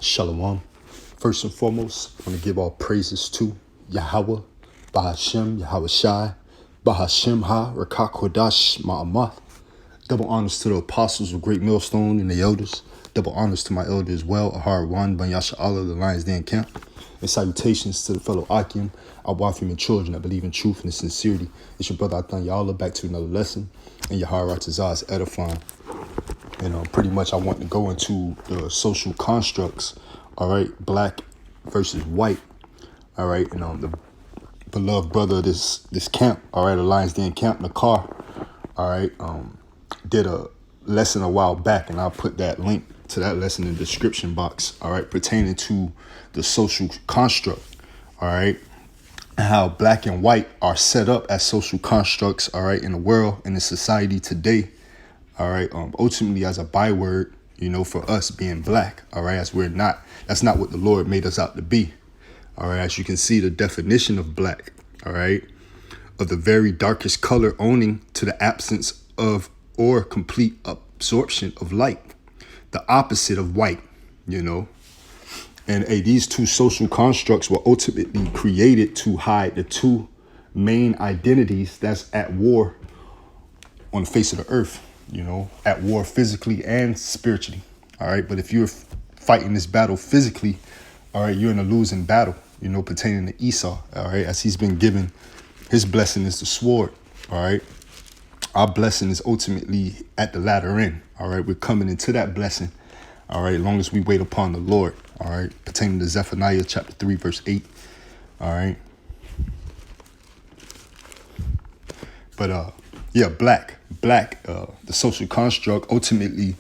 Shalom. First and foremost, I want to give all praises to Yahweh, Bahashem, Yahweh Shai, Bahashem Ha, Rakak Kodash, Ma'amath. Double honors to the apostles of Great Millstone and the elders. Double honors to my elder as well, Ahar Wan, Ben Yasha Allah, the Lions Den Camp. And salutations to the fellow Akim, our Wafim and children that believe in truth and sincerity. It's your brother Athan Ya'Allah back to another lesson. And Yahar Ratazah is edifying. And pretty much I want to go into the social constructs, all right, black versus white, all right, and the beloved brother of this camp, all right, Lions Den Camp, Nakar, all right, did a lesson a while back, and I'll put that link to that lesson in the description box, all right, pertaining to the social construct, all right, and how black and white are set up as social constructs, all right, in the world, in the society today. All right, ultimately as a byword, for us being black, all right, as that's not what the Lord made us out to be. All right, as you can see, the definition of black, all right, of the very darkest color owning to the absence of or complete absorption of light, the opposite of white, And these two social constructs were ultimately created to hide the two main identities that's at war on the face of the earth. At war physically and spiritually. All right. But if you're fighting this battle physically, all right, you're in a losing battle, pertaining to Esau. All right. As he's been given, his blessing is the sword. All right. Our blessing is ultimately at the latter end. All right. We're coming into that blessing. All right. As long as we wait upon the Lord. All right. Pertaining to Zephaniah chapter 3, verse 8. All right. But, yeah, black, the social construct, ultimately,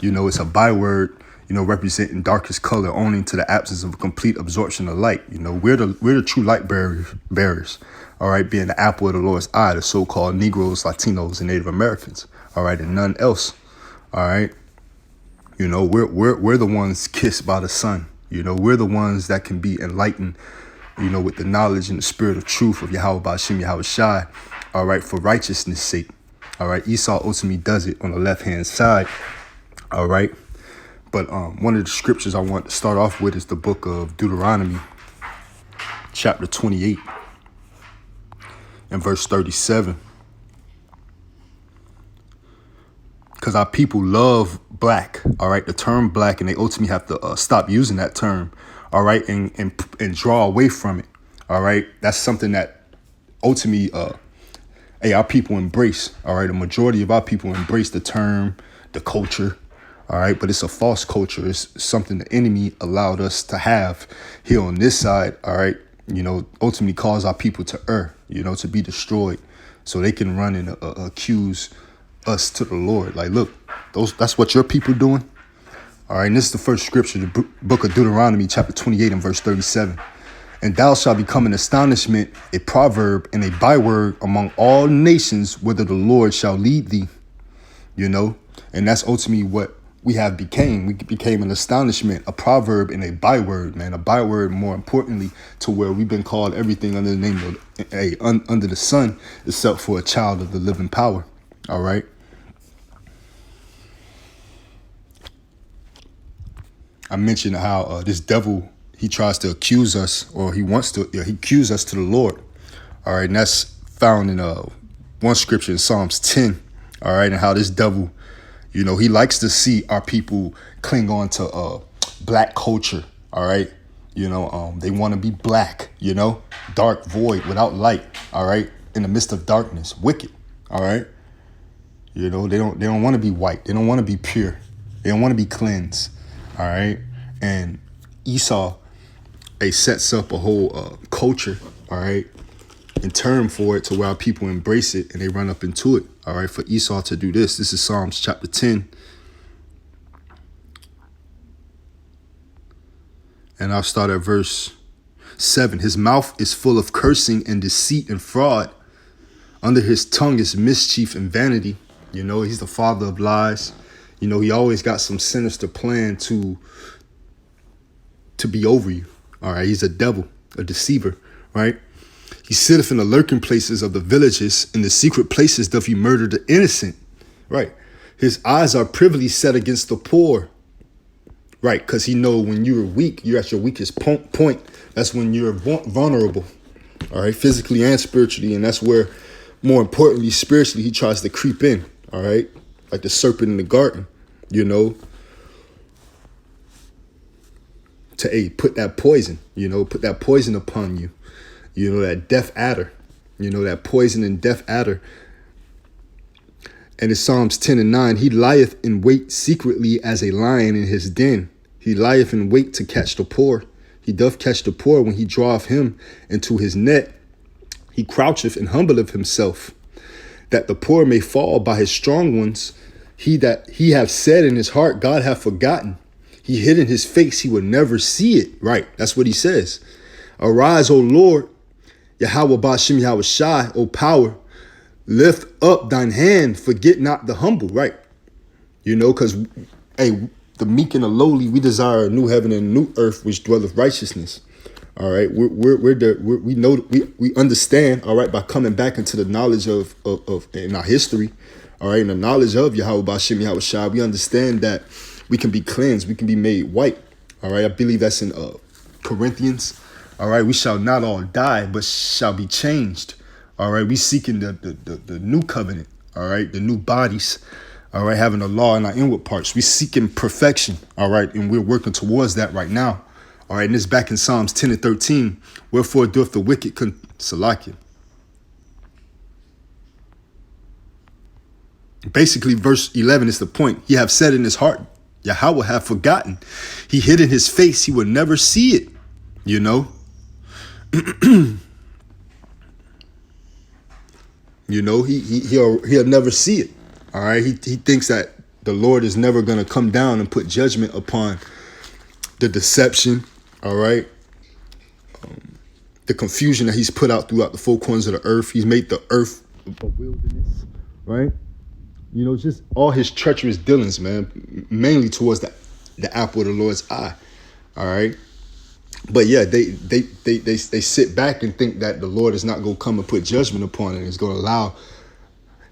it's a byword, representing darkest color owning to the absence of a complete absorption of light. We're the true light bearers, all right, being the apple of the Lord's eye, the so-called Negroes, Latinos, and Native Americans, all right, and none else, all right. We're the ones kissed by the sun. We're the ones that can be enlightened, with the knowledge and the spirit of truth of Yahweh Ba'ashem, Yahweh Shai, all right, for righteousness' sake. All right, Esau ultimately does it on the left-hand side, all right? But one of the scriptures I want to start off with is the book of Deuteronomy, chapter 28, and verse 37. Because our people love black, all right, the term black, and they ultimately have to stop using that term, all right, and draw away from it, all right? That's something that ultimately our people embrace, all right? A majority of our people embrace the term, the culture, all right? But it's a false culture. It's something the enemy allowed us to have here on this side, all right? Ultimately cause our people to err, to be destroyed so they can run and accuse us to the Lord. Like, look, that's what your people doing. All right, and this is the first scripture, the book of Deuteronomy, chapter 28 and verse 37. And thou shalt become an astonishment, a proverb, and a byword among all nations, whither the Lord shall lead thee. And that's ultimately what we have became. We became an astonishment, a proverb, and a byword, man. A byword, more importantly, to where we've been called everything under the name of under the sun, except for a child of the living power. All right. I mentioned how this devil, he tries to accuse us, or he accuse us to the Lord. All right. And that's found in one scripture in Psalms 10. All right. And how this devil, he likes to see our people cling on to black culture. All right. They want to be black, dark, void, without light. All right. In the midst of darkness, wicked. All right. They don't want to be white. They don't want to be pure. They don't want to be cleansed. All right. And Esau, sets up a whole culture, all right, in term for it to where our people embrace it and they run up into it, all right, for Esau to do this. This is Psalms chapter 10. And I'll start at verse 7. His mouth is full of cursing and deceit and fraud. Under his tongue is mischief and vanity. He's the father of lies. He always got some sinister plan to be over you. All right, he's a devil, a deceiver, right? He sitteth in the lurking places of the villages. In the secret places doth he murder the innocent, right? His eyes are privily set against the poor, Right, because he know when you're weak, you're at your weakest point. That's when you're vulnerable, all right, physically and spiritually. And that's where, more importantly, spiritually, he tries to creep in, all right, like the serpent in the garden, you know, to put that poison, put that poison upon you, that death adder, that poison and death adder. And in Psalms 10:9, he lieth in wait secretly as a lion in his den. He lieth in wait to catch the poor. He doth catch the poor when he draweth him into his net. He croucheth and humbleth himself, that the poor may fall by his strong ones. He that he have said in his heart, God hath forgotten. He hid in his face, he would never see it. Right, that's what he says. Arise, O Lord, Yahweh Ba'ashem Yahweh Shai, O power. Lift up thine hand, forget not the humble, right? Because, the meek and the lowly, we desire a new heaven and a new earth, which dwelleth righteousness. All right, we understand, all right, by coming back into the knowledge of in our history, all right, in the knowledge of Yahweh Ba'ashem Yahweh Shai, we understand that we can be cleansed, we can be made white. All right, I believe that's in Corinthians. All right, we shall not all die, but shall be changed. All right, we seeking the new covenant, all right, the new bodies, all right, having the law in our inward parts. We seeking perfection, all right, and we're working towards that right now. All right, and this back in Psalms 10:13, wherefore doth the wicked Salakia. Basically, verse 11 is the point. He have said in his heart, Yahweh have forgotten. He hid in his face, he would never see it, he'll never see it. All right. He thinks that the Lord is never going to come down and put judgment upon the deception. All right. The confusion that he's put out throughout the four corners of the earth. He's made the earth a wilderness. Right. Just all his treacherous dealings, man, mainly towards the apple of the Lord's eye. All right. But yeah, they sit back and think that the Lord is not going to come and put judgment upon it. It's going to allow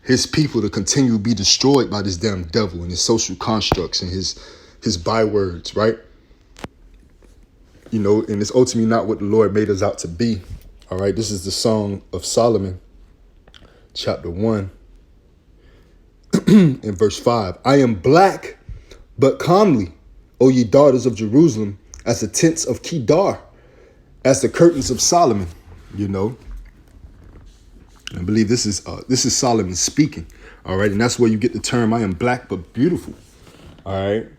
his people to continue to be destroyed by this damn devil and his social constructs and his bywords, right? And it's ultimately not what the Lord made us out to be. All right, this is the Song of Solomon, chapter 1, in verse 5. I am black, but comely, O ye daughters of Jerusalem, as the tents of Kedar, as the curtains of Solomon. I believe this is Solomon speaking. All right, and that's where you get the term "I am black but beautiful." All right,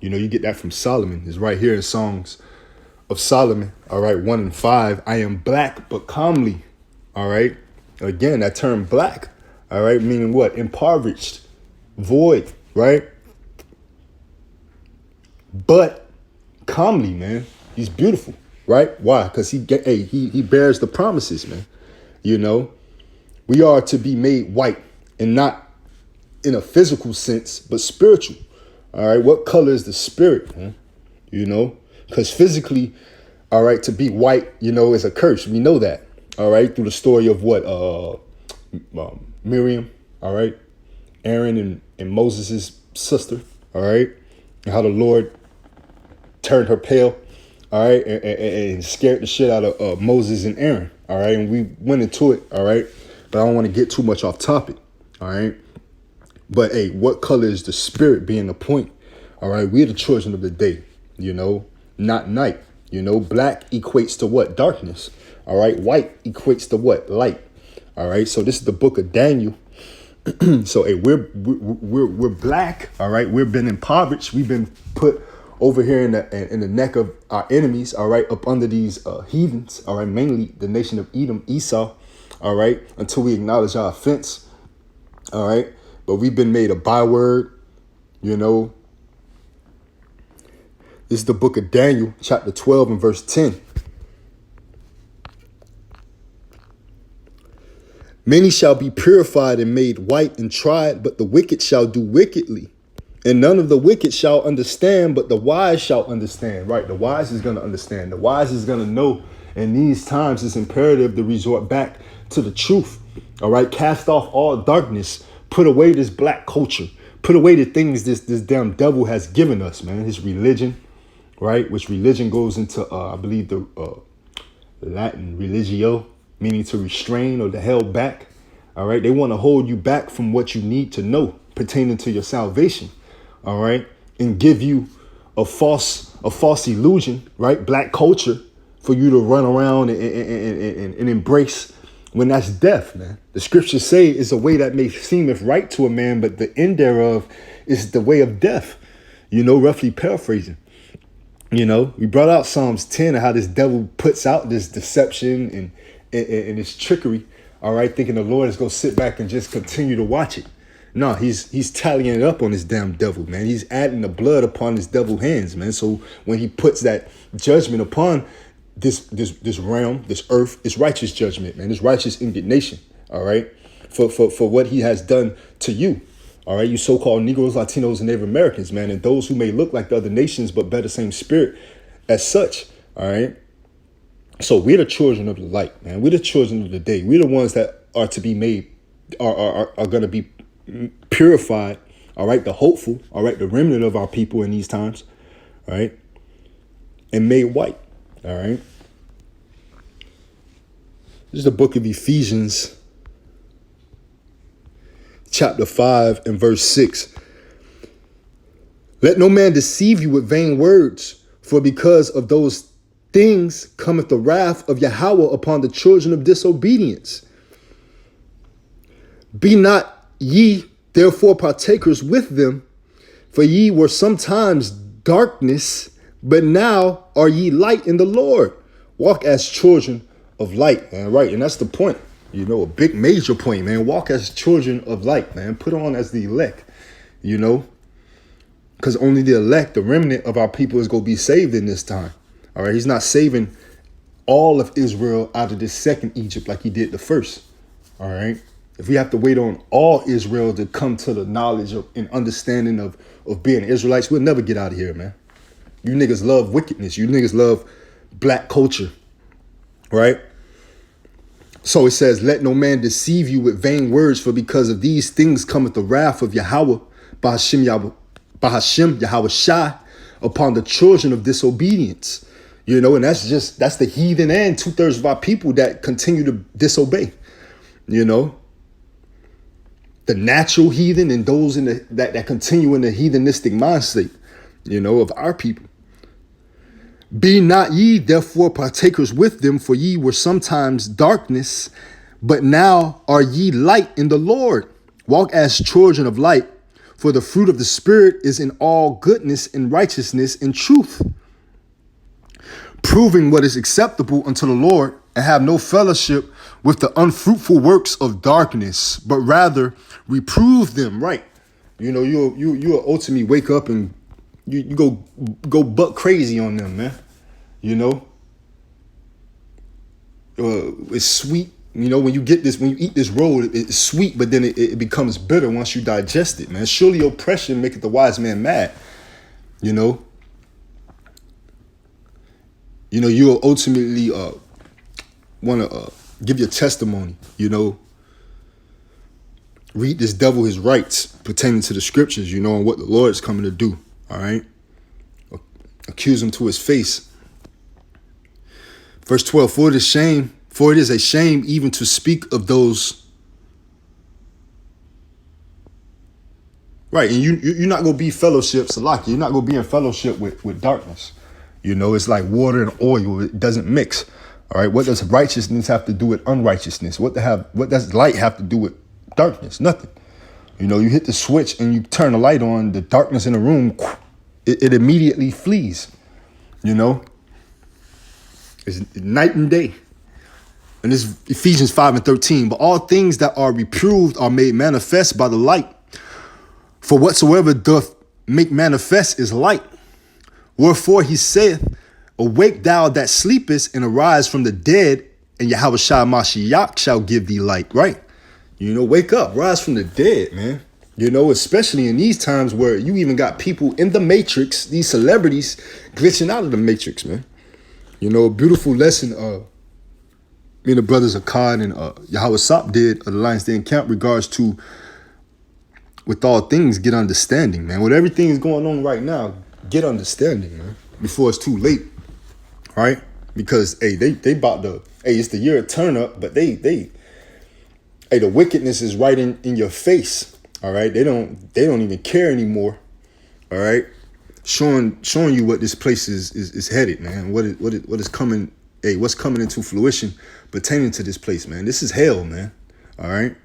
you get that from Solomon. It's right here in Songs of Solomon. All right, 1 and 5. I am black but comely. All right, again that term "black." All right, meaning what? Impoverished, void. Right, but comely, man. He's beautiful, right? Why? Because he bears the promises, man. We are to be made white, and not in a physical sense, but spiritual. All right, what color is the spirit, man? Because physically, all right, to be white, is a curse. We know that, all right, through the story of what Miriam, all right, Aaron and Moses' sister, all right, and how the Lord turned her pale, all right, and scared the shit out of Moses and Aaron, all right, and we went into it, all right, but I don't want to get too much off topic, all right, but hey, what color is the spirit being the point, all right, we're the children of the day, not night, black equates to what? Darkness, all right, white equates to what? Light, all right, so this is the book of Daniel. So hey, we're black, all right, we've been impoverished, we've been put over here in the neck of our enemies, all right, up under these heathens, all right, mainly the nation of Edom, Esau, all right, until we acknowledge our offense, all right, but we've been made a byword, This is the book of Daniel, chapter 12 and verse 10. Many shall be purified and made white and tried, but the wicked shall do wickedly. And none of the wicked shall understand, but the wise shall understand. Right, the wise is going to understand. The wise is going to know. In these times, it's imperative to resort back to the truth. All right, cast off all darkness. Put away this black culture. Put away the things this damn devil has given us, man. His religion, right? Which religion goes into, I believe, the Latin religio, meaning to restrain or to held back. All right. They want to hold you back from what you need to know pertaining to your salvation. All right. And give you a false illusion, right? Black culture for you to run around and embrace when that's death, man. The scriptures say it's a way that may seemeth right to a man, but the end thereof is the way of death, roughly paraphrasing. We brought out Psalms 10 and how this devil puts out this deception and this trickery, all right, thinking the Lord is going to sit back and just continue to watch it. No, he's tallying it up on this damn devil, man. He's adding the blood upon his devil hands, man. So when he puts that judgment upon this realm, this earth, it's righteous judgment, man. It's righteous indignation, all right, for what he has done to you. All right, you so-called Negroes, Latinos, and Native Americans, man, and those who may look like the other nations but bear the same spirit as such, all right? So we're the children of the light, man. We're the children of the day. We're the ones that are to be made, are going to be purified, all right? The hopeful, all right? The remnant of our people in these times, all right? And made white, all right? This is the book of Ephesians, chapter 5 and verse 6. Let no man deceive you with vain words, for because of those things cometh the wrath of Yahweh upon the children of disobedience. Be not ye therefore partakers with them, for ye were sometimes darkness, but now are ye light in the Lord. Walk as children of light, man, right? And that's the point. A big major point, man. Walk as children of light, man. Put on as the elect, because only the elect, the remnant of our people, is going to be saved in this time. All right. He's not saving all of Israel out of this second Egypt like he did the first. All right. If we have to wait on all Israel to come to the knowledge of and understanding of being Israelites, we'll never get out of here, man. You niggas love wickedness. You niggas love black culture. Right. So it says, let no man deceive you with vain words, for because of these things cometh the wrath of Yahweh, Bahashem Yahweh Shai, upon the children of disobedience. And that's the heathen and 2/3 of our people that continue to disobey. The natural heathen and those that continue in the heathenistic mind state, of our people. Be not ye therefore partakers with them, for ye were sometimes darkness, but now are ye light in the Lord. Walk as children of light, for the fruit of the Spirit is in all goodness and righteousness and truth, proving what is acceptable unto the Lord, and have no fellowship with the unfruitful works of darkness, but rather reprove them. Right? You'll ultimately wake up and you go buck crazy on them, man. It's sweet. When you eat this roll, it's sweet, but then it becomes bitter once you digest it, man. Surely oppression maketh the wise man mad. You'll ultimately want to give your testimony, read this devil his rights pertaining to the scriptures, and what the Lord is coming to do. All right. Accuse him to his face. Verse 12, for it is a shame even to speak of those. Right. And you're not going to be fellowship, Salaki. You're not going to be in fellowship with darkness. It's like water and oil. It doesn't mix. All right. What does righteousness have to do with unrighteousness? What does light have to do with darkness? Nothing. You hit the switch and you turn the light on, the darkness in the room, it immediately flees. It's night and day. And this is Ephesians 5 and 13. But all things that are reproved are made manifest by the light. For whatsoever doth make manifest is light. Wherefore he saith, awake thou that sleepest, and arise from the dead, and Yahweh Shai Mashiach shall give thee light. Right? Wake up, rise from the dead, man. Especially in these times where you even got people in the matrix, these celebrities glitching out of the matrix, man. A beautiful lesson me and the brothers Akkad and Yahweh Sop did of the Lions Den Camp regards to with all things, get understanding, man. With everything is going on right now, get understanding, man, before it's too late, right? Because, hey, they about to, hey, it's the year of turn up, but hey, the wickedness is right in your face, all right? They don't even care anymore, all right? Showing you what this place is headed, man. What is coming, hey, what's coming into fruition pertaining to this place, man. This is hell, man, all right?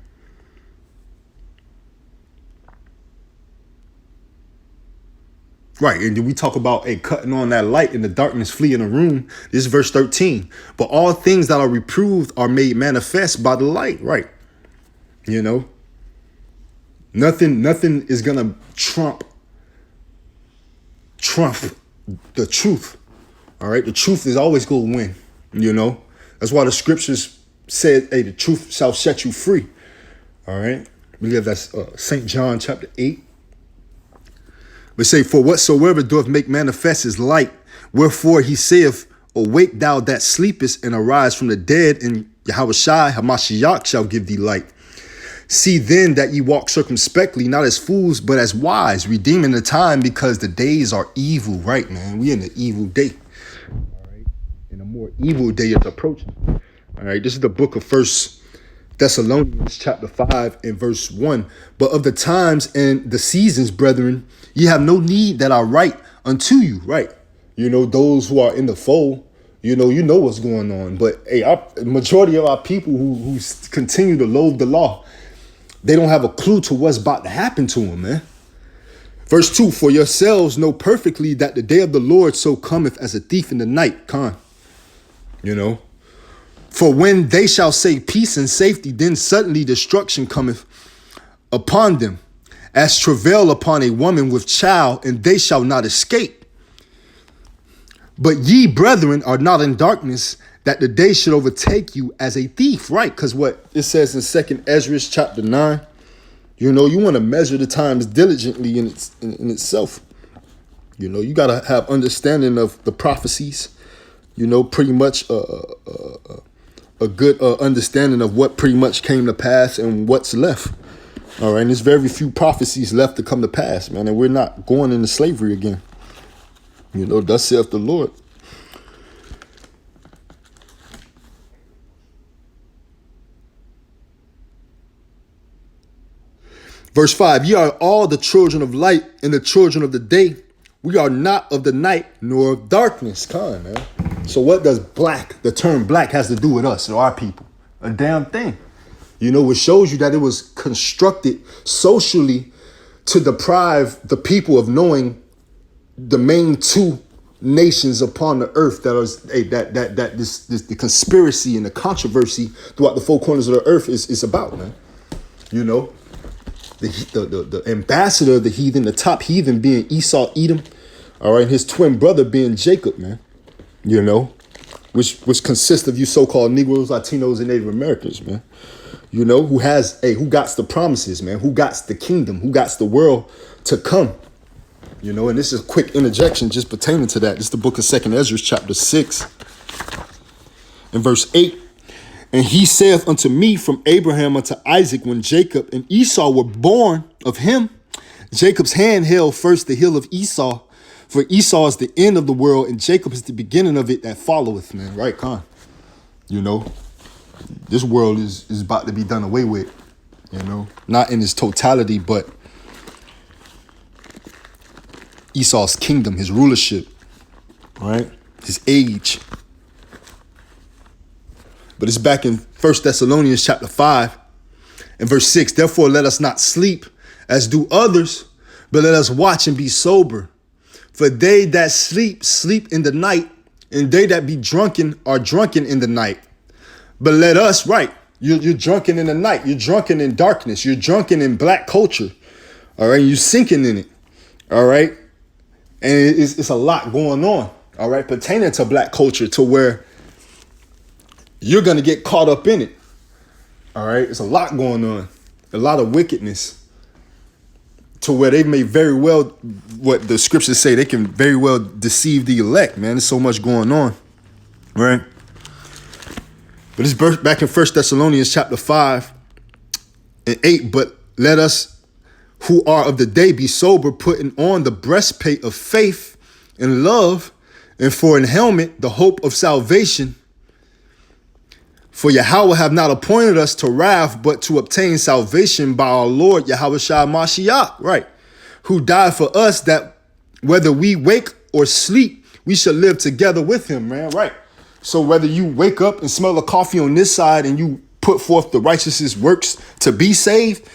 Right, and then we talk about cutting on that light and the darkness flee in a room. This is verse 13. But all things that are reproved are made manifest by the light, right? You know, nothing is gonna trump the truth. All right, the truth is always gonna win. You know, that's why the scriptures said, "Hey, the truth shall set you free." All right, I believe that's St. John chapter 8. But say, for whatsoever doth make manifest is light, wherefore he saith, awake thou that sleepest, and arise from the dead, and Yahushua Hamashiach shall give thee light. See then that ye walk circumspectly, not as fools, but as wise, redeeming the time, because the days are evil, right, man? We in the evil day. All right. And a more evil day is approaching. All right. This is the book of First Thessalonians chapter 5 and verse 1. But of the times and the seasons, brethren, ye have no need that I write unto you, right? You know, those who are in the fold, you know what's going on. But hey, majority of our people who continue to loathe the law, they don't have a clue to what's about to happen to them, man. Verse 2, for yourselves know perfectly that the day of the Lord so cometh as a thief in the night, you know. For when they shall say peace and safety, then suddenly destruction cometh upon them, as travail upon a woman with child, and they shall not escape. But ye, brethren, are not in darkness, that the day should overtake you as a thief, right? Because what it says in 2nd Ezra chapter 9, you know, you want to measure the times diligently in itself. You know, you got to have understanding of the prophecies, you know, pretty much a good understanding of what pretty much came to pass and what's left. All right. And there's very few prophecies left to come to pass, man. And we're not going into slavery again. You know, thus saith the Lord. Verse 5, ye are all the children of light and the children of the day. We are not of the night nor of darkness. Man. So what does the term black has to do with us or our people? A damn thing. You know, it shows you that it was constructed socially to deprive the people of knowing the main two nations upon the earth that is the conspiracy and the controversy throughout the four corners of the earth is about, man. You know, the ambassador of the heathen, the top heathen being Esau, Edom, all right, and his twin brother being Jacob, man. You know, which consists of you so-called Negroes, Latinos, and Native Americans, man. You know, who got the promises, man, who got the kingdom, who got the world to come. You know, and this is a quick interjection just pertaining to that. This is the book of 2nd Ezra chapter 6 and verse 8. And he saith unto me, from Abraham unto Isaac, when Jacob and Esau were born of him, Jacob's hand held first the heel of Esau, for Esau is the end of the world, and Jacob is the beginning of it that followeth, man. Right, You know, this world is about to be done away with, you know, not in its totality, but Esau's kingdom, his rulership, right? His age. But it's back in 1 Thessalonians chapter 5 and verse 6. Therefore, let us not sleep as do others, but let us watch and be sober. For they that sleep, sleep in the night, and they that be drunken are drunken in the night. But let us, right, you're drunken in the night. You're drunken in darkness. You're drunken in black culture. All right, you're sinking in it. All right. And it's a lot going on, all right, pertaining to black culture, to where you're going to get caught up in it. All right. It's a lot going on, a lot of wickedness, to where they may very well, what the scriptures say, they can very well deceive the elect, man. There's so much going on, right? But it's back in 1 Thessalonians chapter 5 and 8. But let us who are of the day, be sober, putting on the breastplate of faith and love, and for an helmet, the hope of salvation. For Yahweh have not appointed us to wrath, but to obtain salvation by our Lord Yahweh Shai Mashiach, right? Who died for us, that whether we wake or sleep, we shall live together with him, man, right? So whether you wake up and smell the coffee on this side and you put forth the righteousness works to be saved,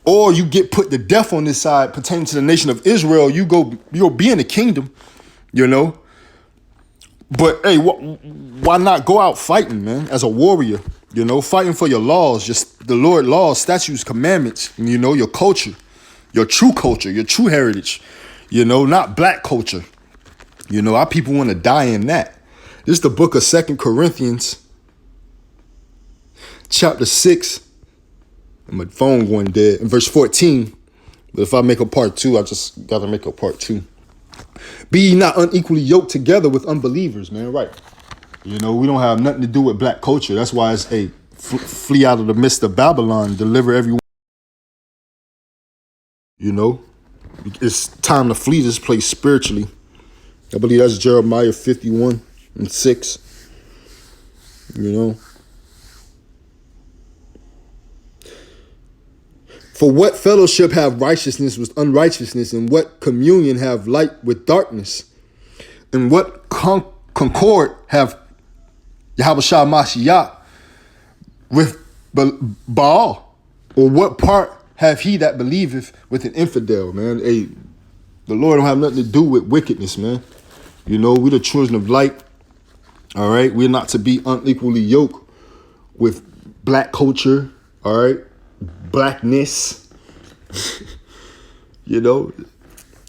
or you get put to death on this side pertaining to the nation of Israel, you'll be in the kingdom, you know? But hey, why not go out fighting, man, as a warrior, you know, fighting for your laws, just the Lord laws, statutes, commandments, and, you know, your culture, your true heritage, you know, not black culture. You know, our people want to die in that. This is the book of 2 Corinthians, chapter 6. And my phone going dead. In verse 14. But if I make a part 2, I just got to make a part 2. Be ye not unequally yoked together with unbelievers, man, right? You know, we don't have nothing to do with black culture. That's why it's a flee out of the midst of Babylon, deliver everyone. You know, it's time to flee this place spiritually. I believe that's Jeremiah 51:6. You know. For what fellowship have righteousness with unrighteousness, and what communion have light with darkness? And what concord have Yahweh Shai Mashiach with Baal? Or what part have he that believeth with an infidel, man? Hey, the Lord don't have nothing to do with wickedness, man. You know, we're the children of light. All right. We're not to be unequally yoked with black culture. All right. Blackness. You know,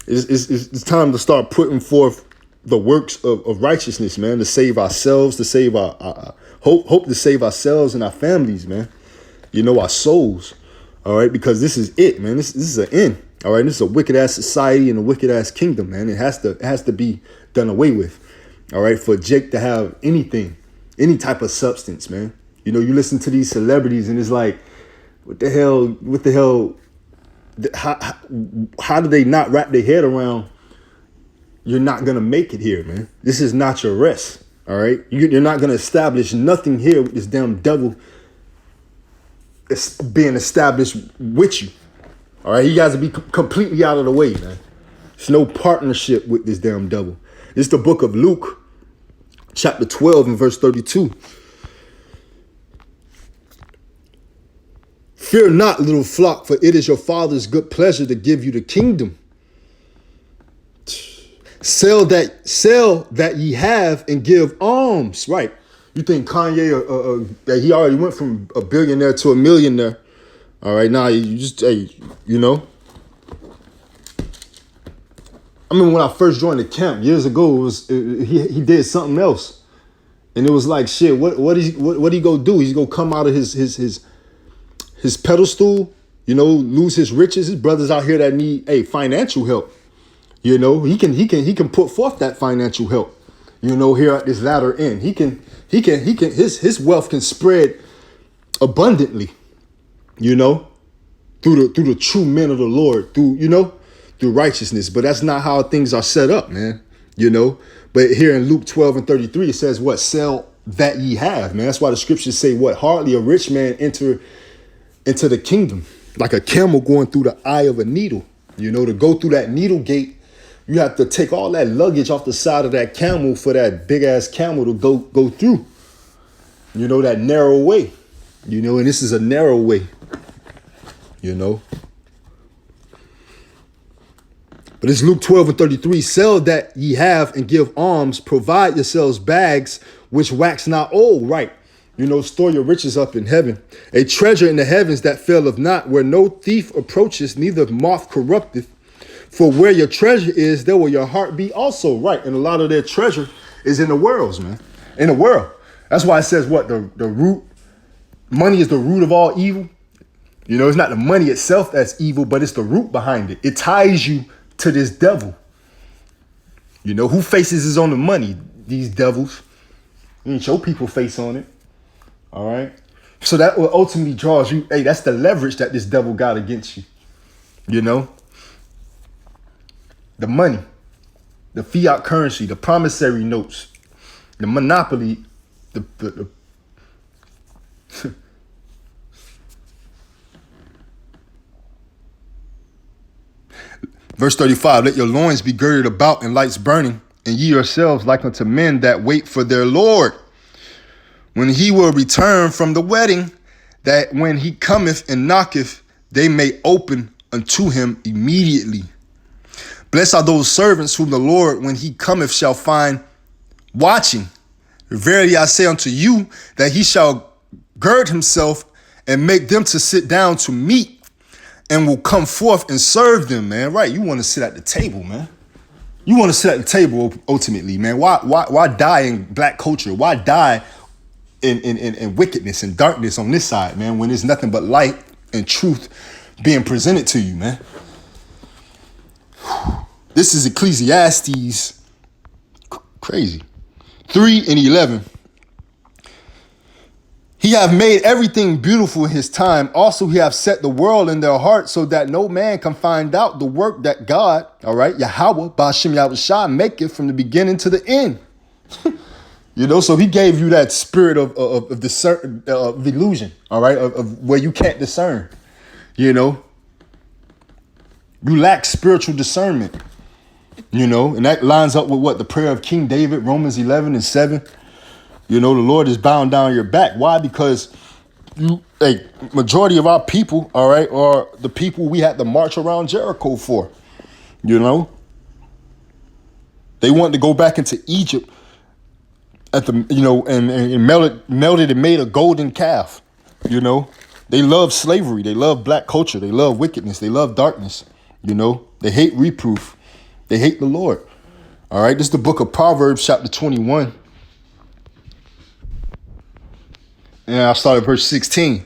it's time to start putting forth the works of righteousness, man, to save ourselves, to save our hope to save ourselves and our families, man. You know, our souls. All right. Because this is it, man. This is an end. All right. This is a wicked ass society and a wicked ass kingdom, man. It has to be done away with. All right. For Jake to have anything, any type of substance, man. You know, you listen to these celebrities and it's like, what the hell, how do they not wrap their head around, you're not going to make it here, man. This is not your rest, all right? You're not going to establish nothing here with this damn devil being established with you, all right? You guys will be completely out of the way, man. There's no partnership with this damn devil. It's the book of Luke, chapter 12 and verse 32. Fear not, little flock, for it is your Father's good pleasure to give you the kingdom. Sell that ye have and give alms. Right. You think Kanye, that he already went from a billionaire to a millionaire. All right. Now you just, hey, you know. I mean, when I first joined the camp years ago, he did something else. And it was like, shit, what he go do? He's gonna come out of his pedestal, you know, lose his riches. His brothers out here that need financial help. You know, he can put forth that financial help. You know, here at this latter end, his wealth can spread abundantly. You know, through the true men of the Lord, through righteousness. But that's not how things are set up, man. You know, but here in Luke 12 and 33, it says, what? Sell that ye have, man. That's why the scriptures say, what? Hardly a rich man enter into the kingdom, like a camel going through the eye of a needle. You know, to go through that needle gate, you have to take all that luggage off the side of that camel for that big ass camel to go through. You know, that narrow way. You know, and this is a narrow way. You know. But it's Luke 12 and 33. Sell that ye have and give alms. Provide yourselves bags which wax not old. Right. You know, store your riches up in heaven, a treasure in the heavens that faileth not, where no thief approaches, neither moth corrupteth. For where your treasure is, there will your heart be also. Right. And a lot of their treasure is in the worlds, man. In the world. That's why it says what? The root, money is the root of all evil. You know, it's not the money itself that's evil, but it's the root behind it. It ties you to this devil. You know, who faces is on the money? These devils. You ain't your people face on it. All right. So that what ultimately draws you. Hey, that's the leverage that this devil got against you. You know, the money, the fiat currency, the promissory notes, the monopoly, the Verse 35, let your loins be girded about and lights burning, and ye yourselves like unto men that wait for their Lord, when he will return from the wedding, that when he cometh and knocketh, they may open unto him immediately. Blessed are those servants whom the Lord, when he cometh, shall find watching. Verily I say unto you, that he shall gird himself and make them to sit down to meat, and will come forth and serve them, man. Right? You want to sit at the table, man. You want to sit at the table ultimately, man. Why die in black culture? Why die in wickedness and darkness on this side, man, when there's nothing but light and truth being presented to you, man? This is Ecclesiastes, crazy. 3:11. He hath made everything beautiful in his time. Also, he hath set the world in their heart, so that no man can find out the work that God, all right, Yahweh, Ba'ashem Yahushua, maketh from the beginning to the end. You know, so he gave you that spirit of discern, of illusion, all right, of where you can't discern. You know, you lack spiritual discernment. You know, and that lines up with what the prayer of King David, Romans 11:7. You know, the Lord is bowing down your back. Why? Because a majority of our people, all right, are the people we had to march around Jericho for. You know, they wanted to go back into Egypt at the, you know, and melted and made a golden calf. You know, they love slavery. They love black culture. They love wickedness. They love darkness. You know, they hate reproof. They hate the Lord. All right, this is the book of Proverbs, chapter 21. And I'll start at verse 16.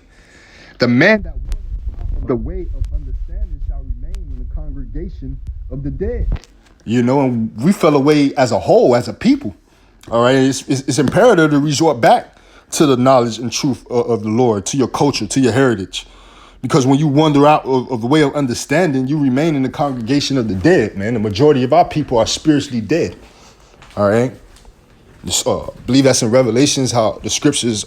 The man that walketh the way of understanding shall remain in the congregation of the dead. You know, and we fell away as a whole, as a people. All right, it's imperative to resort back to the knowledge and truth of the Lord, to your culture, to your heritage. Because when you wander out of the way of understanding, you remain in the congregation of the dead, man. The majority of our people are spiritually dead. All right. I believe that's in Revelations, how the scriptures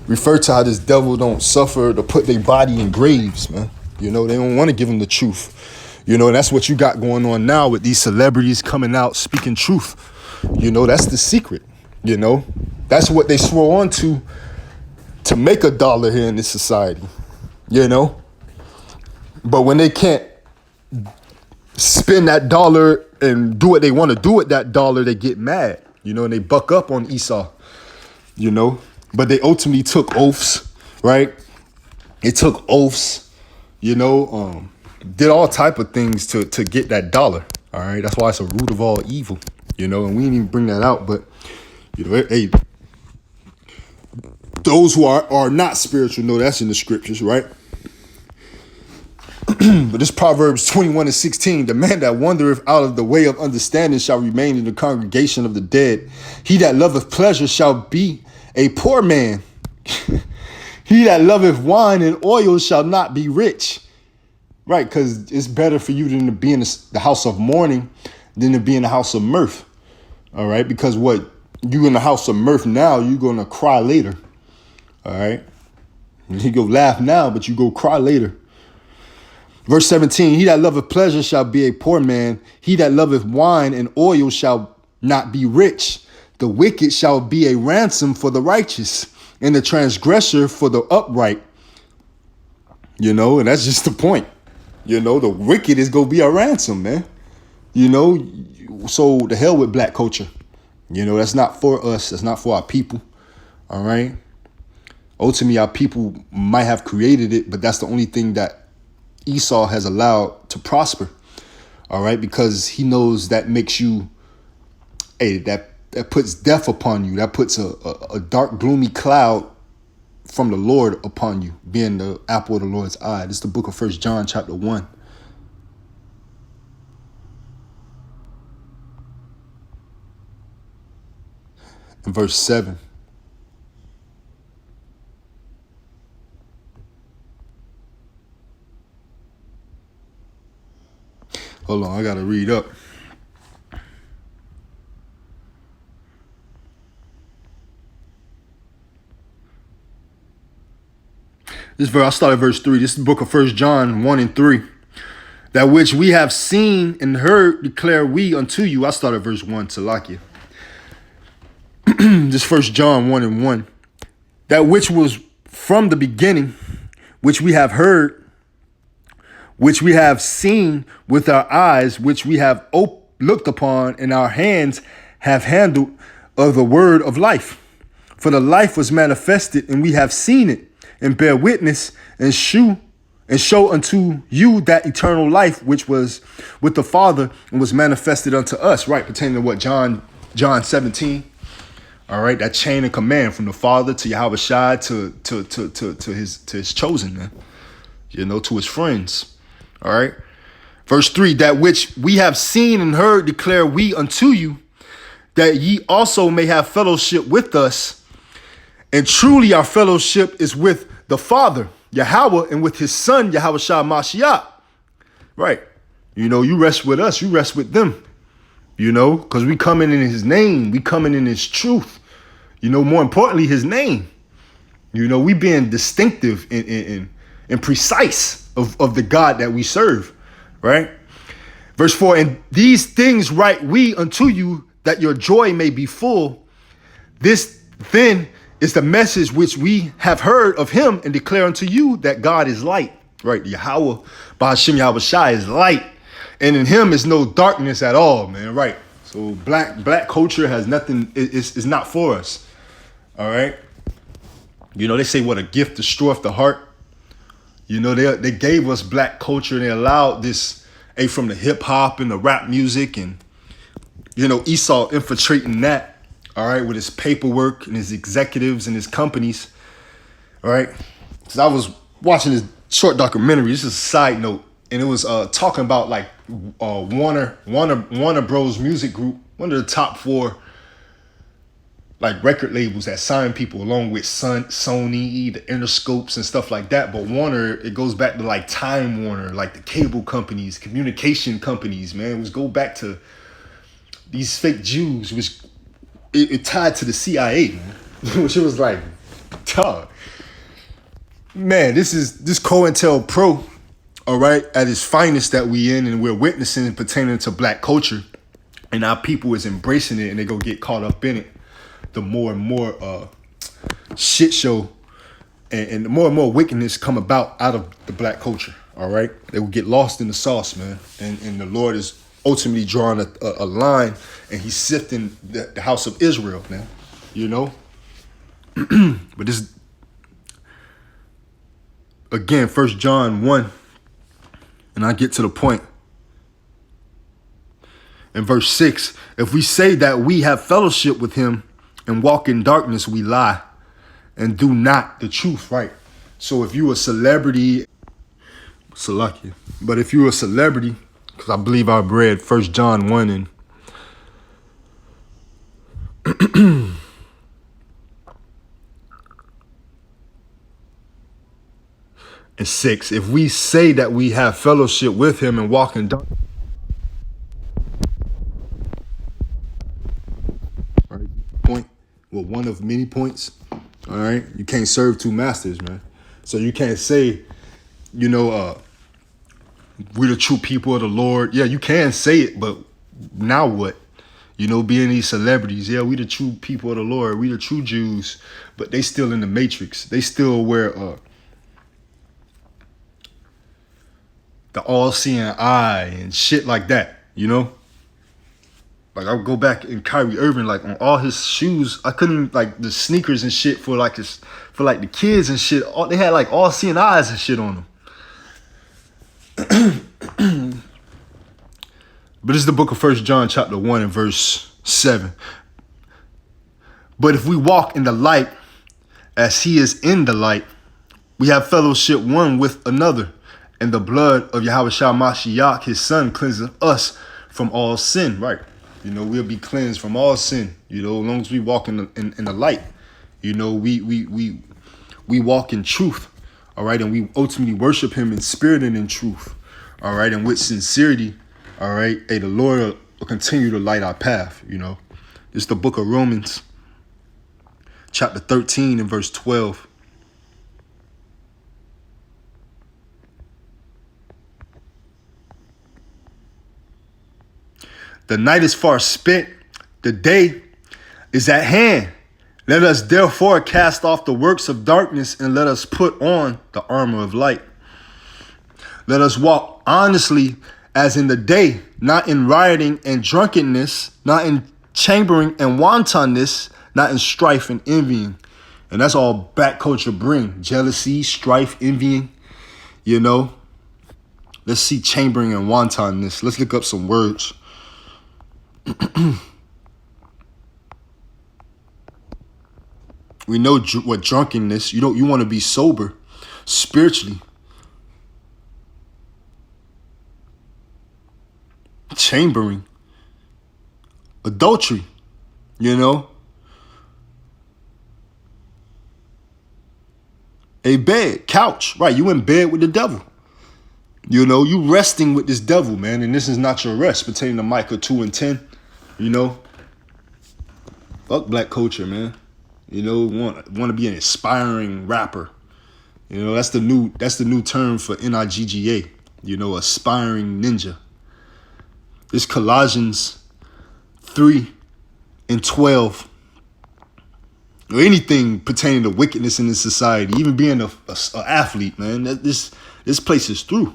refer to how this devil don't suffer to put their body in graves, man. You know, they don't want to give them the truth. You know, and that's what you got going on now with these celebrities coming out speaking truth. You know, that's the secret. You know, that's what they swore on to make a dollar here in this society. You know, but when they can't spend that dollar and do what they want to do with that dollar, they get mad, you know, and they buck up on Esau, you know, but they ultimately took oaths, right? They took oaths, you know, did all type of things to get that dollar. All right. That's why it's a root of all evil, you know, and we didn't even bring that out. But, you know, hey, those who are not spiritual know that's in the scriptures, right? But this Proverbs 21:16, the man that wandereth out of the way of understanding shall remain in the congregation of the dead. He that loveth pleasure shall be a poor man. He that loveth wine and oil shall not be rich. Right, because it's better for you than to be in the house of mourning than to be in the house of mirth. All right, because what you in the house of mirth now, you're going to cry later. All right, you go laugh now, but you go cry later. Verse 17, he that loveth pleasure shall be a poor man. He that loveth wine and oil shall not be rich. The wicked shall be a ransom for the righteous, and the transgressor for the upright. You know, and that's just the point. You know, the wicked is going to be a ransom, man. You know, so the hell with black culture. You know, that's not for us. That's not for our people. All right. Ultimately, our people might have created it, but that's the only thing that Esau has allowed to prosper. All right. Because he knows that makes you, hey, that puts death upon you. That puts a dark, gloomy cloud from the Lord upon you, being the apple of the Lord's eye. This is the book of 1 John chapter 1. And verse 7. Hold on, I gotta read up. This verse, I started verse 3. This is the book of 1 John 1 and 3. That which we have seen and heard declare we unto you. I started verse 1 to lock you. This 1 John 1 and 1. That which was from the beginning, which we have heard, which we have seen with our eyes, which we have looked upon, and our hands have handled of the word of life. For the life was manifested, and we have seen it, and bear witness, and show unto you that eternal life which was with the Father and was manifested unto us. Right, pertaining to what John 17. All right, that chain of command from the Father to Yahweh Shai to his chosen, man. You know, to his friends. All right. Verse 3, that which we have seen and heard declare we unto you, that ye also may have fellowship with us. And truly our fellowship is with the Father, Yahweh, and with his Son, Yahweh Shai Mashiach. Right. You know, you rest with us, you rest with them. You know, because we coming in his name, we coming in his truth. You know, more importantly, his name. You know, we being distinctive and precise of the God that we serve. Right. Verse 4, and these things write we unto you, that your joy may be full. This then is the message which we have heard of him and declare unto you, that God is light. Right. Yahweh, Ba'ashem Yahweh Shai, is light. And in him is no darkness at all, man. Right. So black culture has nothing, is not for us. All right. You know, they say what a gift destroyeth the heart. You know, they gave us black culture, and they allowed this, from the hip hop and the rap music, and, you know, Esau infiltrating that. All right. With his paperwork and his executives and his companies. All right. So I was watching this short documentary. This is a side note. And it was talking about like Warner Bros. Music Group, one of the top 4 like record labels that sign people, along with Sony, the Interscopes and stuff like that. But Warner, it goes back to like Time Warner, like the cable companies, communication companies, man. It was go back to these fake Jews, which it tied to the CIA, man. Which it was like, dog. Man, this COINTELPRO. All right, at its finest that we in, and we're witnessing pertaining to black culture, and our people is embracing it, and they go get caught up in it. The more and more shit show and the more and more wickedness come out of the black culture. All right, they will get lost in the sauce, man. And the Lord is ultimately drawing a line, and he's sifting the house of Israel, man. You know, but this again, 1 John 1. And I get to the point. In verse 6, if we say that we have fellowship with him and walk in darkness, we lie and do not the truth. Right. So if you a celebrity, Salakia. But if you're a celebrity, because I believe I read 1 John 1 and and 6, if we say that we have fellowship with him and walk in darkness, right? Point, well, one of many points. All right, you can't serve 2 masters, man. So you can't say, you know, we're the true people of the Lord. Yeah, you can say it, but now what? You know, being these celebrities, yeah, we the true people of the Lord, we the true Jews, but they still in the matrix. They still wear the all-seeing eye and shit like that, you know? Like, I would go back in Kyrie Irving, like, on all his shoes, I couldn't, like, the sneakers and shit for the kids and shit, they had, like, all-seeing eyes and shit on them. But this is the book of 1 John chapter 1 and verse 7. But if we walk in the light as he is in the light, we have fellowship one with another. And the blood of Yahweh Shai Mashiach, his son, cleanses us from all sin. Right. You know, we'll be cleansed from all sin. You know, as long as we walk in the light. You know, we walk in truth. All right. And we ultimately worship him in spirit and in truth. All right. And with sincerity. All right. Hey, the Lord will continue to light our path, you know. It's the book of Romans, chapter 13 and verse 12. The night is far spent, the day is at hand. Let us therefore cast off the works of darkness and let us put on the armor of light. Let us walk honestly as in the day, not in rioting and drunkenness, not in chambering and wantonness, not in strife and envying. And that's all black culture bring. Jealousy, strife, envying, you know. Let's see chambering and wantonness. Let's look up some words. We know what drunkenness. You want to be sober spiritually. Chambering, adultery, you know. A bed, couch, right? You in bed with the devil. You know, you resting with this devil, man, and this is not your rest, pertaining to Micah 2 and 10. You know, fuck black culture, man. You know, want to be an inspiring rapper. You know, that's the new term for NIGGA. You know, aspiring ninja. This Colossians 3 and 12. Or anything pertaining to wickedness in this society, even being a athlete, man. This place is through.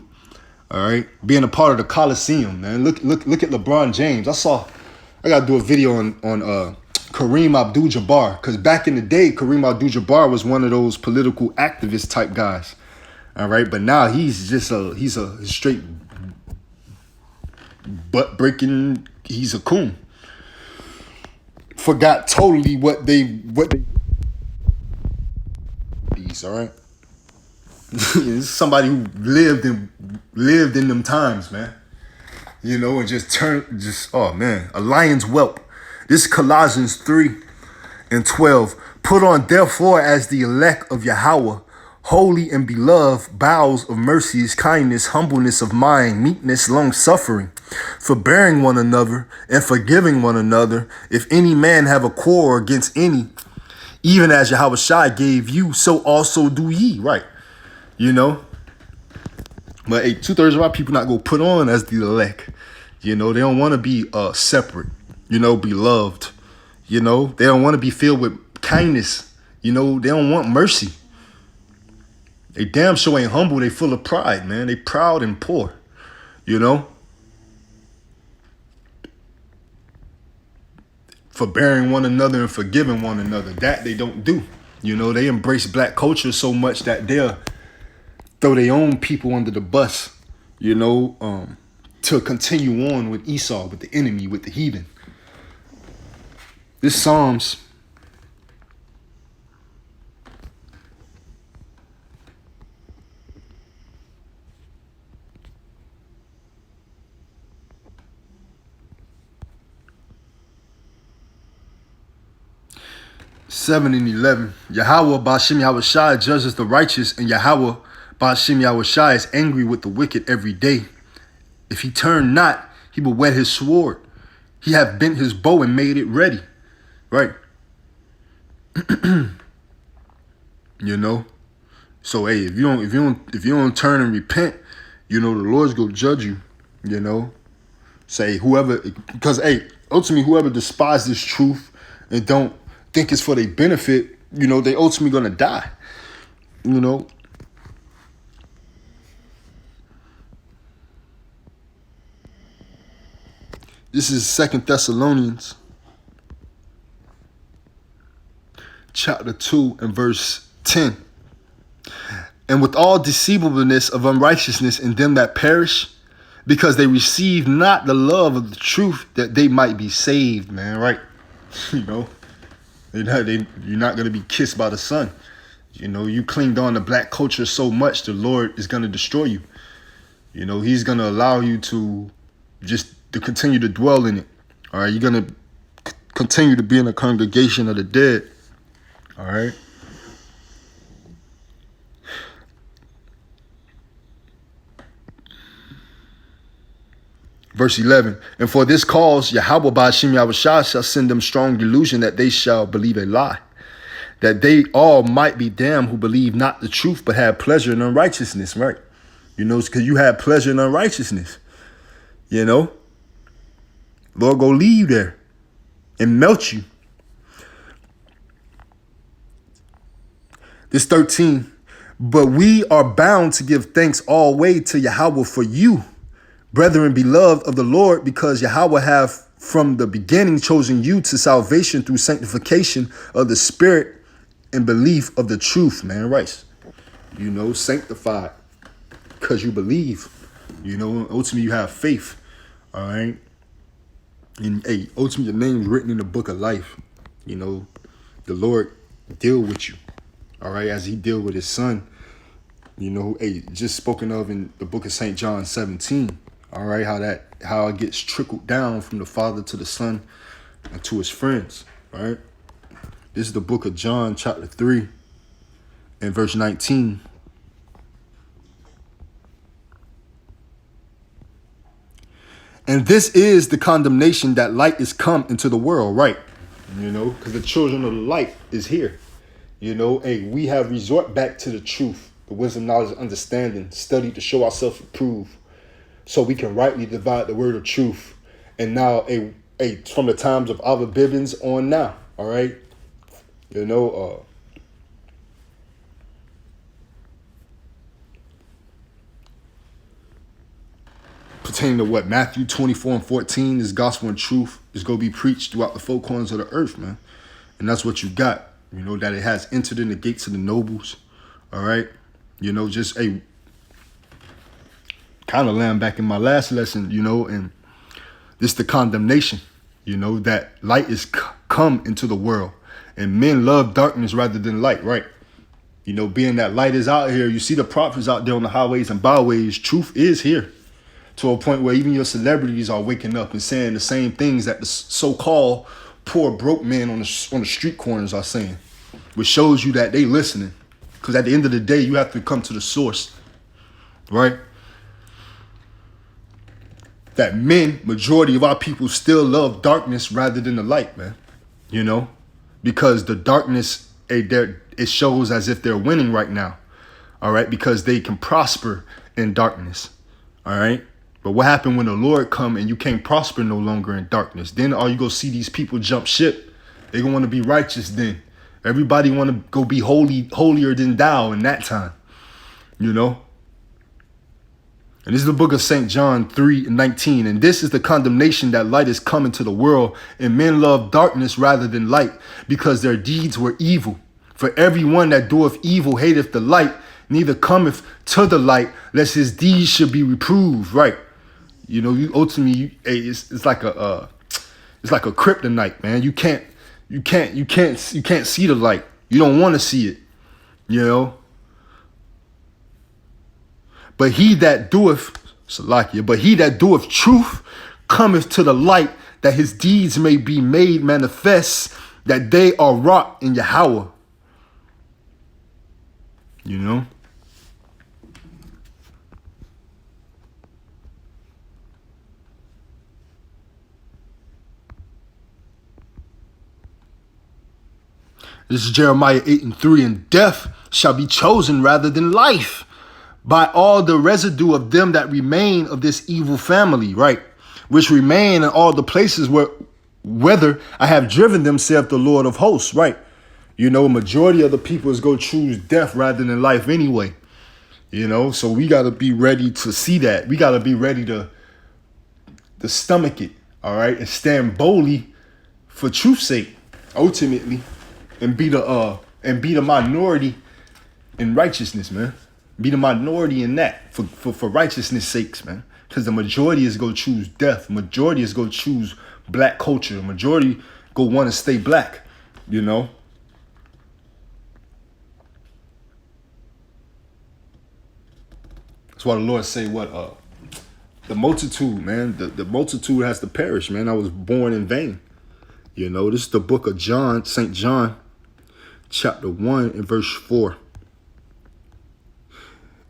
All right, being a part of the Coliseum, man. Look at LeBron James. I gotta do a video on Kareem Abdul-Jabbar, because back in the day, Kareem Abdul-Jabbar was one of those political activist type guys. All right, but now he's a straight butt breaking. He's a coon. Forgot totally what they all right. This is somebody who lived in them times, man. You know, and oh man, a lion's whelp. This is Colossians 3 and 12. Put on therefore as the elect of Yahweh, holy and beloved, bowels of mercies, kindness, humbleness of mind, meekness, long suffering, forbearing one another and forgiving one another. If any man have a quarrel against any, even as Yahweh Shai gave you, so also do ye. Right. You know. But hey, 2/3 of our people not gonna put on as the elect. You know, they don't want to be separate, you know, beloved. You know, they don't want to be filled with kindness. You know, they don't want mercy. They damn sure ain't humble. They full of pride, man. They proud and poor, you know. Forbearing one another and forgiving one another. That they don't do. You know, they embrace black culture so much that they'll throw their own people under the bus, you know, to continue on with Esau, with the enemy, with the heathen. This Psalms 7 and 11. Yahweh Ba'ashem Yahweh Shai judges the righteous, and Yahweh Ba'ashem Yahweh Shai is angry with the wicked every day. If he turn not, he will whet his sword. He hath bent his bow and made it ready. Right. You know. So hey, if you don't turn and repent, you know, the Lord's gonna judge you. You know. Say whoever, because hey, ultimately whoever despises truth and don't think it's for their benefit, you know, they ultimately gonna die. You know. This is 2 Thessalonians chapter 2 and verse 10. And with all deceivableness of unrighteousness in them that perish, because they receive not the love of the truth, that they might be saved, man, right? You know, you're not going to be kissed by the sun. You know, you clinged on to black culture so much, the Lord is going to destroy you. You know, he's going to allow you to continue to dwell in it. All right, you're going to continue to be in a congregation of the dead. All right. Verse 11, and for this cause, Yahweh Ba'ashem Yahushua shall send them strong delusion that they shall believe a lie, that they all might be damned who believe not the truth, but have pleasure in unrighteousness, right? You know, because you have pleasure in unrighteousness, you know? Lord, go leave there and melt you. This 13, but we are bound to give thanks always to Yahweh for you, brethren beloved of the Lord, because Yahweh have from the beginning chosen you to salvation through sanctification of the spirit and belief of the truth, man, right? You know, sanctified because you believe, you know, ultimately you have faith, all right? And hey, ultimately your name is written in the book of life. You know, the Lord deal with you, all right, as he deal with his son, you know, hey, just spoken of in the book of St. John 17, all right, how it gets trickled down from the Father to the Son and to his friends, right? This is the book of John, chapter 3, and verse 19. And this is the condemnation that light is come into the world, right? You know, because the children of the light is here. You know, hey, we have resort back to the truth, the wisdom, knowledge, understanding, study to show ourselves approved, so we can rightly divide the word of truth. And now, from the times of Abba Bibbins on now, all right? You know, pertaining to what Matthew 24 and 14, this gospel and truth is going to be preached throughout the four corners of the earth, man. And that's what you got, you know, that it has entered in the gates of the nobles, all right? You know, just a kind of land back in my last lesson, you know, and this the condemnation, you know, that light is come into the world and men love darkness rather than light, right? You know, being that light is out here, you see the prophets out there on the highways and byways, truth is here to a point where even your celebrities are waking up and saying the same things that the so-called poor broke men on the street corners are saying, which shows you that they listening. Because at the end of the day, you have to come to the source, right? That men, majority of our people still love darkness rather than the light, man. You know, because the darkness, it shows as if they're winning right now, all right? Because they can prosper in darkness, all right? But what happened when the Lord come and you can't prosper no longer in darkness? Then all you go see these people jump ship. They gonna want to be righteous then. Everybody want to go be holier than thou in that time, you know? And this is the book of St. John 3:19. And this is the condemnation that light is coming to the world, and men love darkness rather than light, because their deeds were evil. For everyone that doeth evil hateth the light, neither cometh to the light, lest his deeds should be reproved. Right? You know, you ultimately, it's like a kryptonite, man. You can't see the light. You don't want to see it, you know. But he that doeth truth cometh to the light, that his deeds may be made manifest, that they are wrought in Yahweh. You know? This is Jeremiah 8:3. And death shall be chosen rather than life, by all the residue of them that remain of this evil family, right? Which remain in all the places whether I have driven them, saith the Lord of hosts, right? You know, majority of the people is going to choose death rather than life anyway. You know, so we got to be ready to see that. We got to be ready to stomach it, all right? And stand boldly for truth's sake, ultimately, and be the minority in righteousness, man. Be the minority in that for righteousness' sakes, man. Because the majority is going to choose death. Majority is going to choose black culture. Majority go want to stay black, you know. That's why the Lord say the multitude, man. The multitude has to perish, man. I was born in vain. You know, this is the book of John, St. John, chapter 1 and verse 4.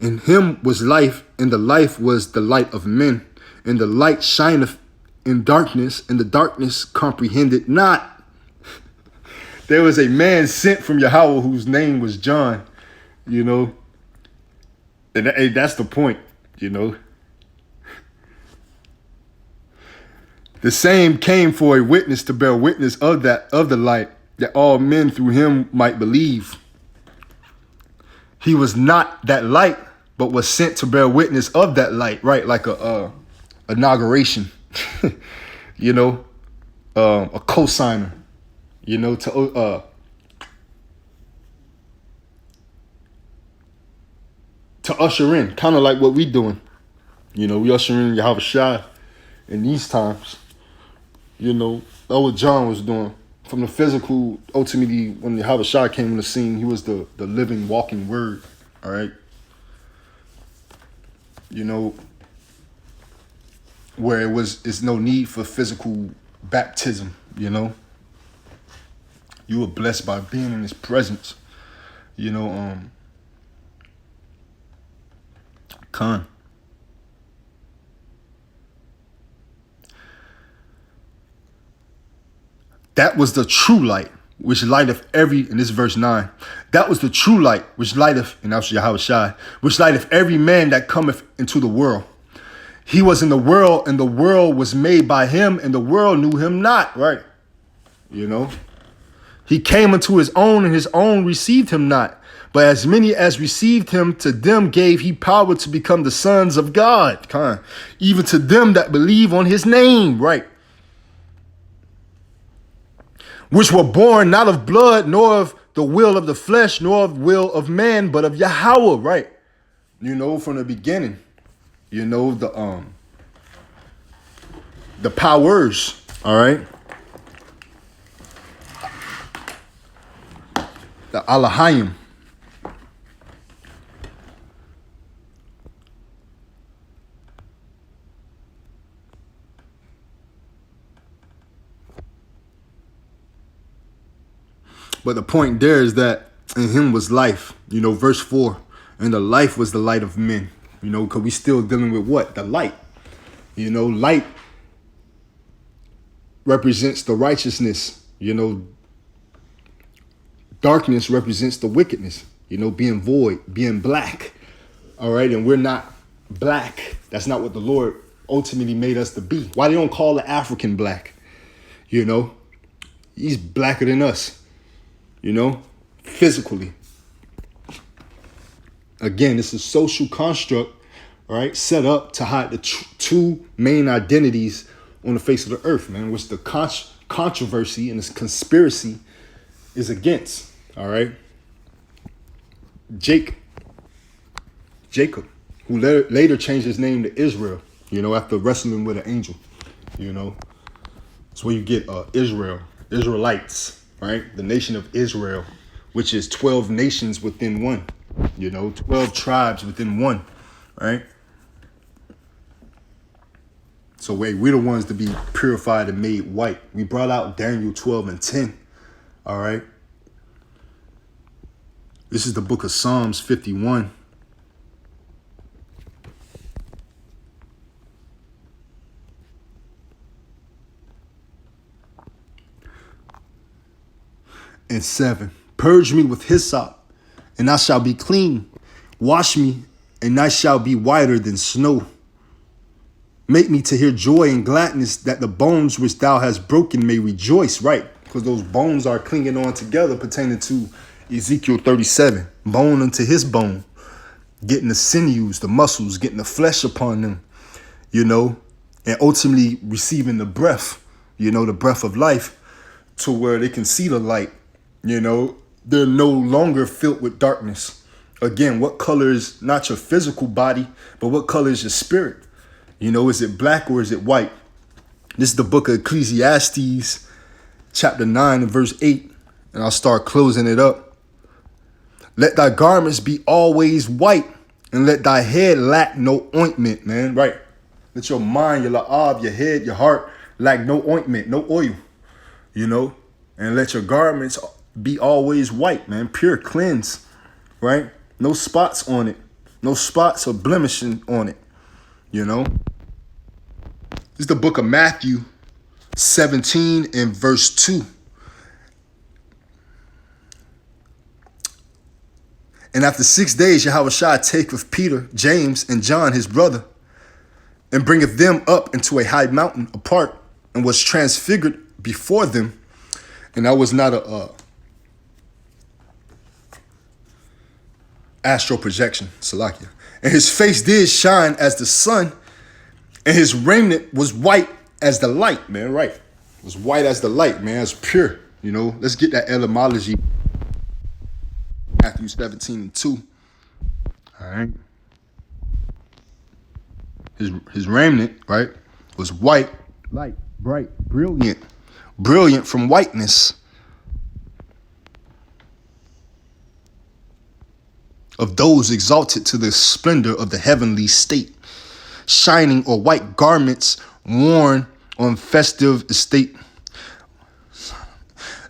In him was life, and the life was the light of men. And the light shineth in darkness, and the darkness comprehended not. There was a man sent from Yahweh whose name was John, you know. And that's the point, you know. The same came for a witness to bear witness of the light, that all men through him might believe. He was not that light, but was sent to bear witness of that light, right? Like a inauguration, you know, a cosigner, you know, to usher in, kind of like what we doing. You know, we usher in Yahweh Shai in these times. You know, that's what John was doing. From the physical, ultimately, when Yahweh Shai came on the scene, he was the living, walking word, all right? You know, where it's no need for physical baptism, you know? You were blessed by being in his presence, you know, Khan. That was the true light, which lighteth in this verse 9. That was the true light, which lighteth, and that's Yahweh Shai, which lighteth every man that cometh into the world. He was in the world, and the world was made by him, and the world knew him not, right? You know? He came unto his own, and his own received him not. But as many as received him, to them gave he power to become the sons of God, even to them that believe on his name, right? Which were born not of blood, nor of the will of the flesh, nor of will of man, but of Yahweh, right? You know, from the beginning, you know, the powers, all right? The Alahayim. But the point there is that in him was life, you know, verse 4, and the life was the light of men, you know, because we still dealing with what? The light. You know, light represents the righteousness, you know, darkness represents the wickedness, you know, being void, being black, all right? And we're not black. That's not what the Lord ultimately made us to be. Why they don't call the African black, you know? He's blacker than us. You know, physically. Again, it's a social construct, right, set up to hide the two main identities on the face of the earth, man, which the controversy and this conspiracy is against, all right? Jacob, who later changed his name to Israel, you know, after wrestling with an angel, you know. That's where you get Israelites. Right? The nation of Israel, which is 12 nations within one, you know, 12 tribes within one, right? So we're the ones to be purified and made white. We brought out Daniel 12 and 10, all right? This is the book of Psalms 51. And 7, purge me with hyssop, and I shall be clean. Wash me, and I shall be whiter than snow. Make me to hear joy and gladness, that the bones which thou hast broken may rejoice, right? Because those bones are clinging on together, pertaining to Ezekiel 37. Bone unto his bone, getting the sinews, the muscles, getting the flesh upon them, you know, and ultimately receiving the breath, you know, the breath of life, to where they can see the light. You know, they're no longer filled with darkness. Again, what color is not your physical body, but what color is your spirit? You know, is it black or is it white? This is the book of Ecclesiastes, chapter 9 and verse 8. And I'll start closing it up. Let thy garments be always white, and let thy head lack no ointment, man. Right? Let your mind, your la'ab, your head, your heart lack no ointment, no oil, you know, and let your garments be always white, man, pure, cleanse, right? No spots on it, no spots or blemishing on it, you know. This is the book of Matthew 17 and verse 2. And after 6 days, Yahushua taketh Peter, James, and John, his brother, and bringeth them up into a high mountain apart, and was transfigured before them. And that was not a astral projection, Salakia. And his face did shine as the sun, and his raiment was white as the light, man, right? It was white as the light, man. It's pure, you know. Let's get that etymology. Matthew 17 and 2. All right. His raiment, right, was white, light, bright, brilliant. Brilliant from whiteness. Of those exalted to the splendor of the heavenly state, shining or white garments worn on festive estate.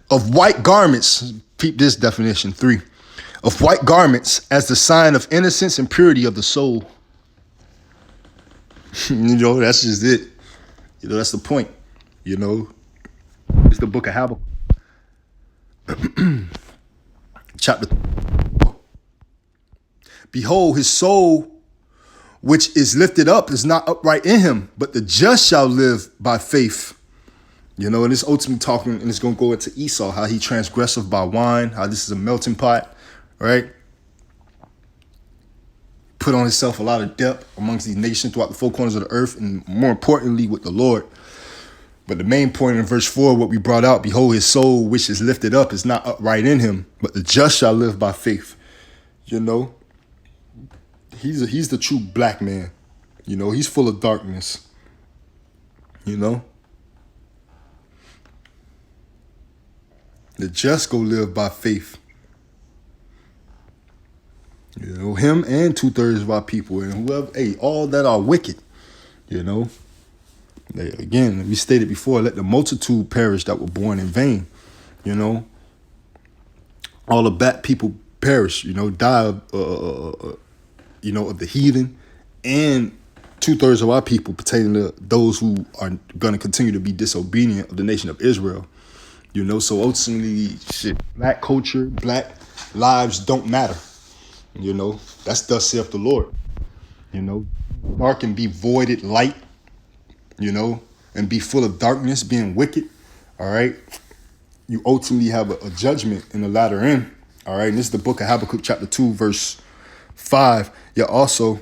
Of white garments, peep this definition, 3. Of white garments as the sign of innocence and purity of the soul. You know, that's just it. You know, that's the point. You know, it's the book of Habakkuk. Chapter 4. Behold, his soul, which is lifted up, is not upright in him, but the just shall live by faith. You know, and it's ultimately talking, and it's going to go into Esau, how he transgresseth by wine, how this is a melting pot, right? Put on himself a lot of depth amongst these nations throughout the four corners of the earth, and more importantly with the Lord. But the main point in verse 4, what we brought out, behold, his soul which is lifted up is not upright in him, but the just shall live by faith. You know, he's the true black man. You know, he's full of darkness. You know, the just go live by faith. You know, him and 2/3 of our people, and whoever, hey, all that are wicked, you know. Again, we stated before, let the multitude perish that were born in vain, you know. All the bad people perish, you know, die of, you know, of the heathen, and 2/3 of our people pertaining to those who are going to continue to be disobedient of the nation of Israel, you know. So ultimately, shit, black culture, black lives don't matter. You know, that's thus saith the Lord. You know, dark and be voided light, you know, and be full of darkness, being wicked. All right. You ultimately have a judgment in the latter end. All right. And this is the book of Habakkuk, chapter 2, verse 5. Yeah, also,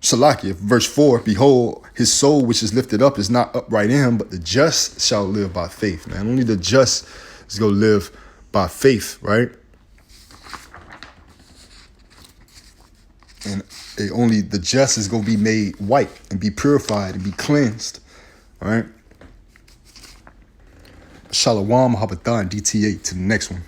Salakia, verse 4. Behold, his soul which is lifted up is not upright in him, but the just shall live by faith. Man, only the just is going to live by faith, right? And only the just is going to be made white and be purified and be cleansed. All right. Shalom, Habadan, DTA, to the next one.